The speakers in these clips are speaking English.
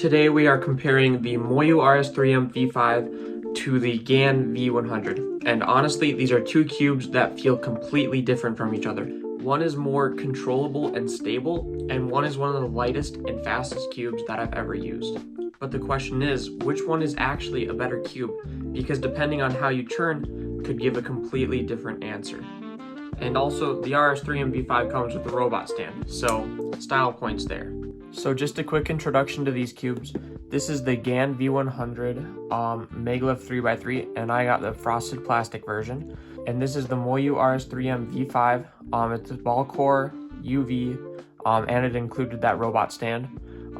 Today we are comparing the Moyu RS3M V5 to the GAN V100, and honestly these are two cubes that feel completely different from each other. One is more controllable and stable, and one is one of the lightest and fastest cubes that I've ever used. But the question is, which one is actually a better cube? Because depending on how you turn could give a completely different answer. And also, the RS3M V5 comes with a robot stand, so style points there. So just a quick introduction to these cubes. This is the GAN V100 Maglev 3x3, and I got the frosted plastic version. And this is the Moyu RS3M V5. It's a ball core, UV, and it included that robot stand.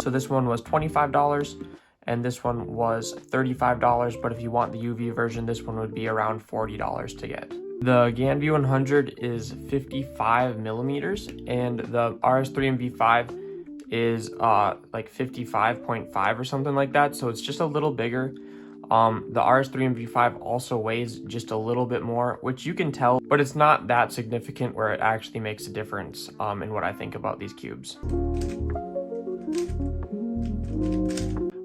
So this one was $25, and this one was $35, but if you want the UV version, this one would be around $40 to get. The GAN V100 is 55 millimeters, and the RS3M V5 is like 55.5 or something like that, so it's just a little bigger. The RS3M V5 also weighs just a little bit more, which you can tell, but it's not that significant where it actually makes a difference in what I think about these cubes.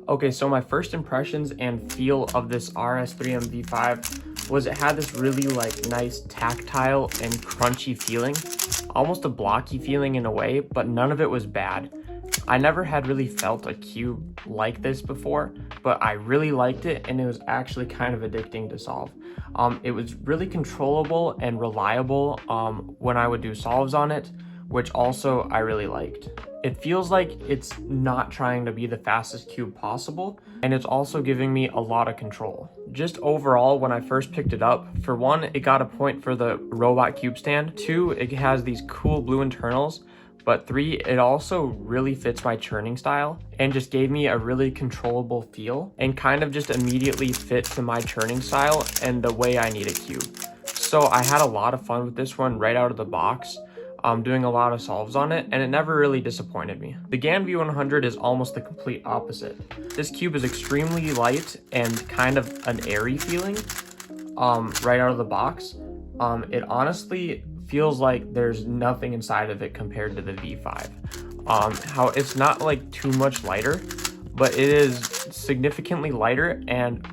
Okay, so my first impressions and feel of this RS3M V5 was it had this really like nice tactile and crunchy feeling, almost a blocky feeling in a way, but none of it was bad. I never had really felt a cube like this before, but I really liked it, and it was actually kind of addicting to solve. It was really controllable and reliable when I would do solves on it, which also I really liked. It feels like it's not trying to be the fastest cube possible, and it's also giving me a lot of control. Just overall, when I first picked it up, for one, it got a point for the robot cube stand. Two, it has these cool blue internals. But three, it also really fits my churning style and just gave me a really controllable feel and kind of just immediately fit to my churning style and the way I need a cube. So I had a lot of fun with this one right out of the box, doing a lot of solves on it, and it never really disappointed me. The GAN V100 is almost the complete opposite. This cube is extremely light and kind of an airy feeling right out of the box. It honestly feels like there's nothing inside of it compared to the V5. How it's not like too much lighter, but it is significantly lighter, and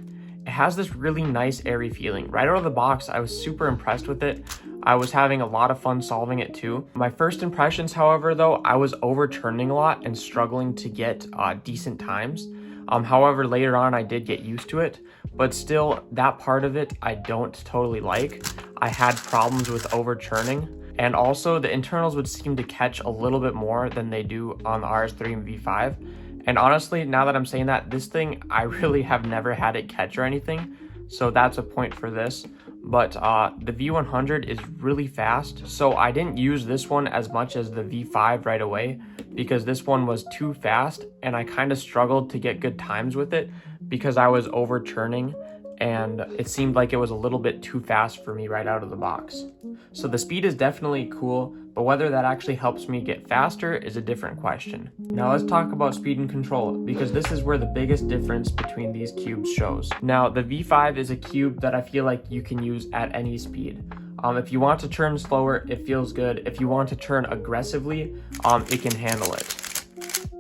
it has this really nice airy feeling. Right out of the box, I was super impressed with it. I was having a lot of fun solving it too. My first impressions, however, though, I was overturning a lot and struggling to get decent times. However, later on, I did get used to it, but still, that part of it I don't totally like. I had problems with overturning, and also the internals would seem to catch a little bit more than they do on the RS3M V5. And honestly, now that I'm saying that, this thing, I really have never had it catch or anything, so that's a point for this. But the V100 is really fast, so I didn't use this one as much as the V5 right away because this one was too fast, and I kind of struggled to get good times with it because I was overturning, and it seemed like it was a little bit too fast for me right out of the box. So the speed is definitely cool, but whether that actually helps me get faster is a different question. Now let's talk about speed and control, because this is where the biggest difference between these cubes shows. Now the V5 is a cube that I feel like you can use at any speed. If you want to turn slower, it feels good. If you want to turn aggressively, it can handle it.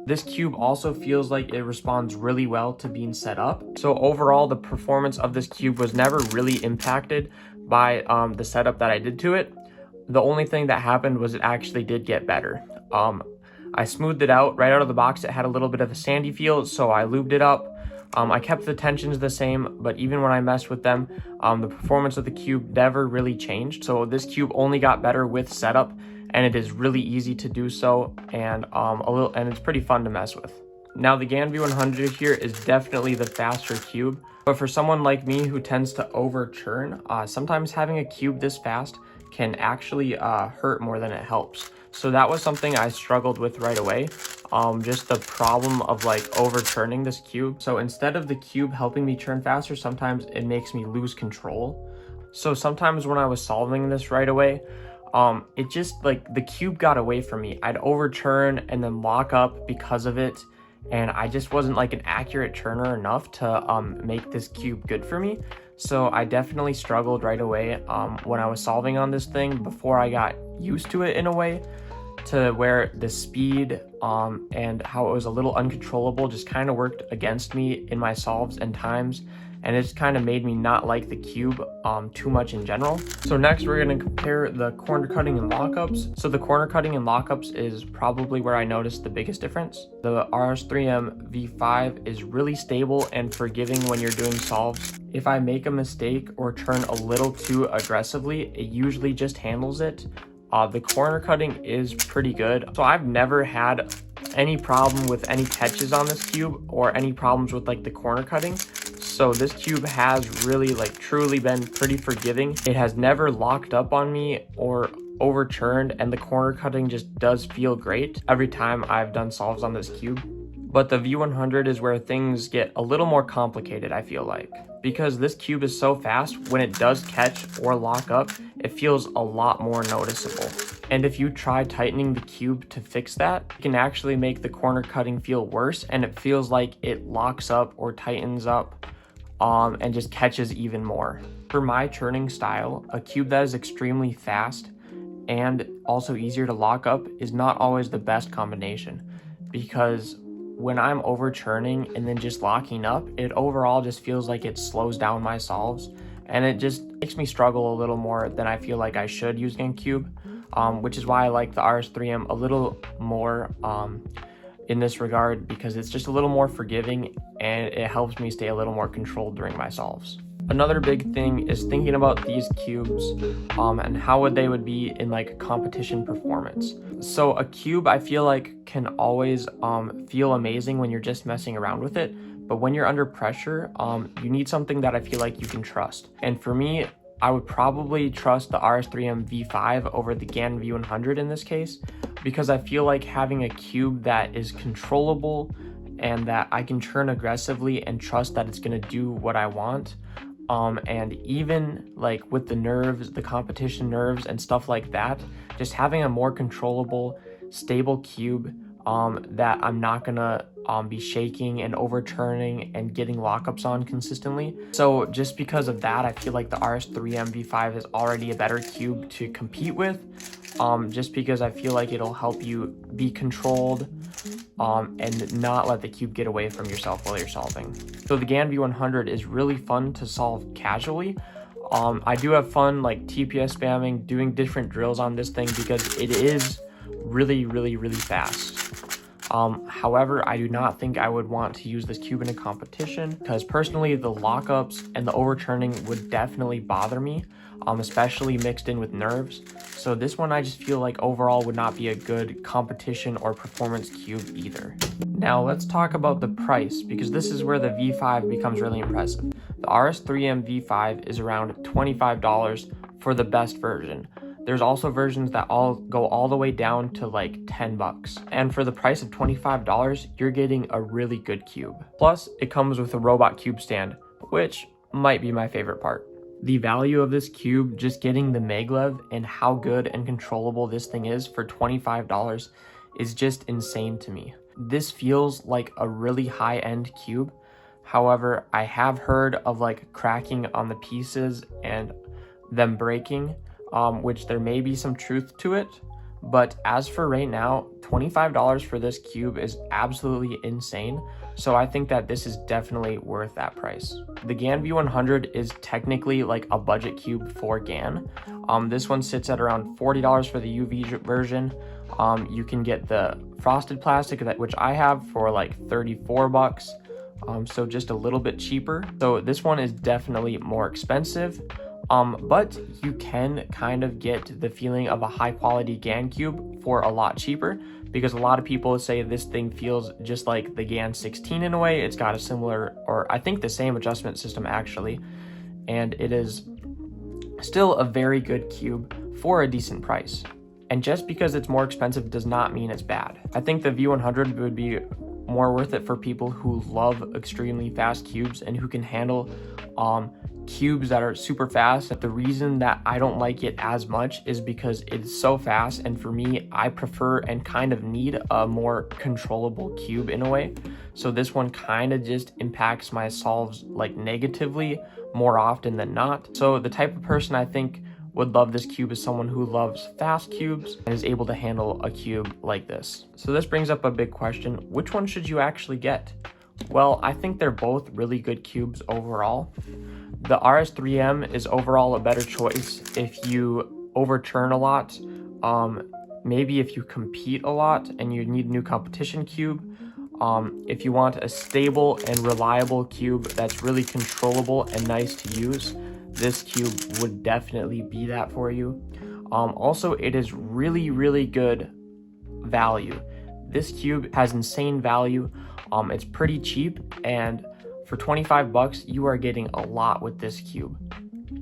This cube also feels like it responds really well to being set up. So overall, the performance of this cube was never really impacted by the setup that I did to it. The only thing that happened was it actually did get better. I smoothed it out right out of the box. It had a little bit of a sandy feel, so I lubed it up. I kept the tensions the same, but even when I messed with them, the performance of the cube never really changed. So this cube only got better with setup, and it is really easy to do so, and it's pretty fun to mess with. Now the GAN V100 here is definitely the faster cube, but for someone like me who tends to overturn, sometimes having a cube this fast can actually hurt more than it helps. So that was something I struggled with right away. Just the problem of like overturning this cube. So instead of the cube helping me turn faster, sometimes it makes me lose control. So sometimes when I was solving this right away, it just like the cube got away from me. I'd overturn and then lock up because of it, and I just wasn't like an accurate turner enough to make this cube good for me. So I definitely struggled right away when I was solving on this thing before I got used to it in a way. to where the speed and how it was a little uncontrollable just kind of worked against me in my solves and times, and it just kind of made me not like the cube too much in general. So next we're going to compare the corner cutting and lockups. So the corner cutting and lockups is probably where I noticed the biggest difference. The RS3M V5 is really stable and forgiving when you're doing solves. If I make a mistake or turn a little too aggressively, it usually just handles it. The corner cutting is pretty good. So I've never had any problem with any catches on this cube or any problems with like the corner cutting. So this cube has really like truly been pretty forgiving. It has never locked up on me or overturned, and the corner cutting just does feel great every time I've done solves on this cube. But the V100 is where things get a little more complicated, I feel like. Because this cube is so fast, when it does catch or lock up, it feels a lot more noticeable. And if you try tightening the cube to fix that, it can actually make the corner cutting feel worse, and it feels like it locks up or tightens up and just catches even more. For my turning style, a cube that is extremely fast and also easier to lock up is not always the best combination, because when I'm overturning and then just locking up, it overall just feels like it slows down my solves, and it just makes me struggle a little more than I feel like I should using a cube, which is why I like the RS3M a little more in this regard, because it's just a little more forgiving and it helps me stay a little more controlled during my solves. Another big thing is thinking about these cubes and how they would be in like competition performance. So a cube, I feel like, can always feel amazing when you're just messing around with it, but when you're under pressure, you need something that I feel like you can trust. And for me, I would probably trust the RS3M V5 over the GAN V100 in this case, because I feel like having a cube that is controllable and that I can turn aggressively and trust that it's going to do what I want. And even like with the nerves, the competition nerves and stuff like that, just having a more controllable, stable cube that I'm not gonna be shaking and overturning and getting lockups on consistently. So just because of that, I feel like the RS3M V5 is already a better cube to compete with, just because I feel like it'll help you be controlled and not let the cube get away from yourself while you're solving. So the GAN V100 is really fun to solve casually. I do have fun like TPS spamming, doing different drills on this thing because it is really fast. However, I do not think I would want to use this cube in a competition, because personally the lockups and the overturning would definitely bother me, especially mixed in with nerves. So this one I just feel like overall would not be a good competition or performance cube either. Now let's talk about the price, because this is where the V5 becomes really impressive. The RS3M V5 is around $25 for the best version. There's also versions that go all the way down to like 10 bucks. And for the price of $25, you're getting a really good cube. Plus, it comes with a robot cube stand, which might be my favorite part. The value of this cube, just getting the maglev and how good and controllable this thing is for $25 is just insane to me. This feels like a really high-end cube. However, I have heard of like cracking on the pieces and them breaking, which there may be some truth to it, but as for right now, $25 for this cube is absolutely insane. So I think that this is definitely worth that price. The GAN V100 is technically like a budget cube for GAN. This one sits at around $40 for the UV version. You can get the frosted plastic, which I have, for like 34 bucks. So just a little bit cheaper. So this one is definitely more expensive. But you can kind of get the feeling of a high quality GAN cube for a lot cheaper, because a lot of people say this thing feels just like the GAN 16 in a way. It's got a similar, or I think the same adjustment system actually, and it is still a very good cube for a decent price. And just because it's more expensive does not mean it's bad. I think the V100 would be more worth it for people who love extremely fast cubes and who can handle cubes that are super fast. The reason that I don't like it as much is because it's so fast, and for me, I prefer and kind of need a more controllable cube in a way. So this one kind of just impacts my solves like negatively more often than not. So the type of person I think would love this cube is someone who loves fast cubes and is able to handle a cube like this. So this brings up a big question. Which one should you actually get? Well, I think they're both really good cubes overall. The RS3M is overall a better choice if you overturn a lot, maybe if you compete a lot and you need a new competition cube. If you want a stable and reliable cube that's really controllable and nice to use, this cube would definitely be that for you. Also, it is really good value. This cube has insane value. It's pretty cheap, and for 25 bucks, you are getting a lot with this cube.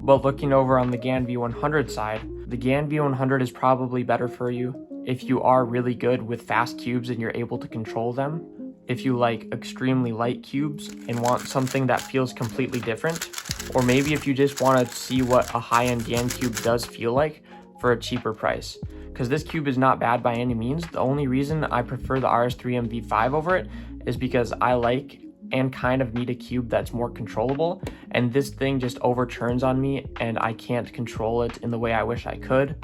But looking over on the GAN V100 side, the GAN V100 is probably better for you if you are really good with fast cubes and you're able to control them. If you like extremely light cubes and want something that feels completely different, or maybe if you just want to see what a high-end GAN cube does feel like for a cheaper price. Because this cube is not bad by any means. The only reason I prefer the RS3M V5 over it is because I like and kind of need a cube that's more controllable, and this thing just overturns on me and I can't control it in the way I wish I could.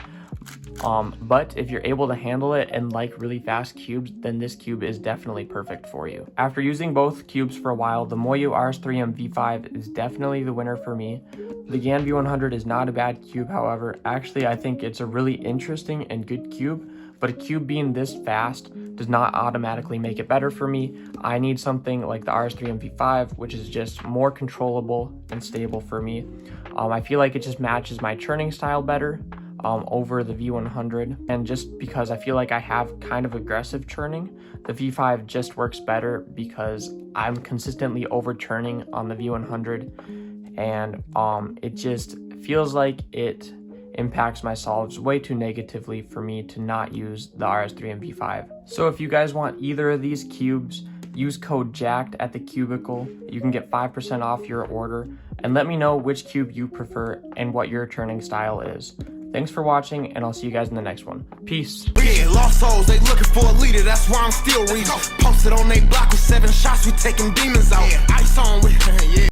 But if you're able to handle it and like really fast cubes, then this cube is definitely perfect for you. After using both cubes for a while, the Moyu RS3M V5 is definitely the winner for me. The GAN V100 is not a bad cube, however. Actually, I think it's a really interesting and good cube, but a cube being this fast does not automatically make it better for me. I need something like the RS3M V5, which is just more controllable and stable for me. I feel like it just matches my churning style better over the V100, and just because I feel like I have kind of aggressive churning, the V5 just works better because I'm consistently overturning on the V100, and it just feels like it impacts my solids way too negatively for me to not use the RS3M V5. So if you guys want either of these cubes, use code JACKED at the cubicle. You can get 5% off your order, and let me know which cube you prefer and what your turning style is. Thanks for watching, and I'll see you guys in the next one. Peace. Yeah, lost souls, they looking for a leader, that's why I'm still reading. Posted on they block with 7 shots, we taking demons out. Ice on with, yeah.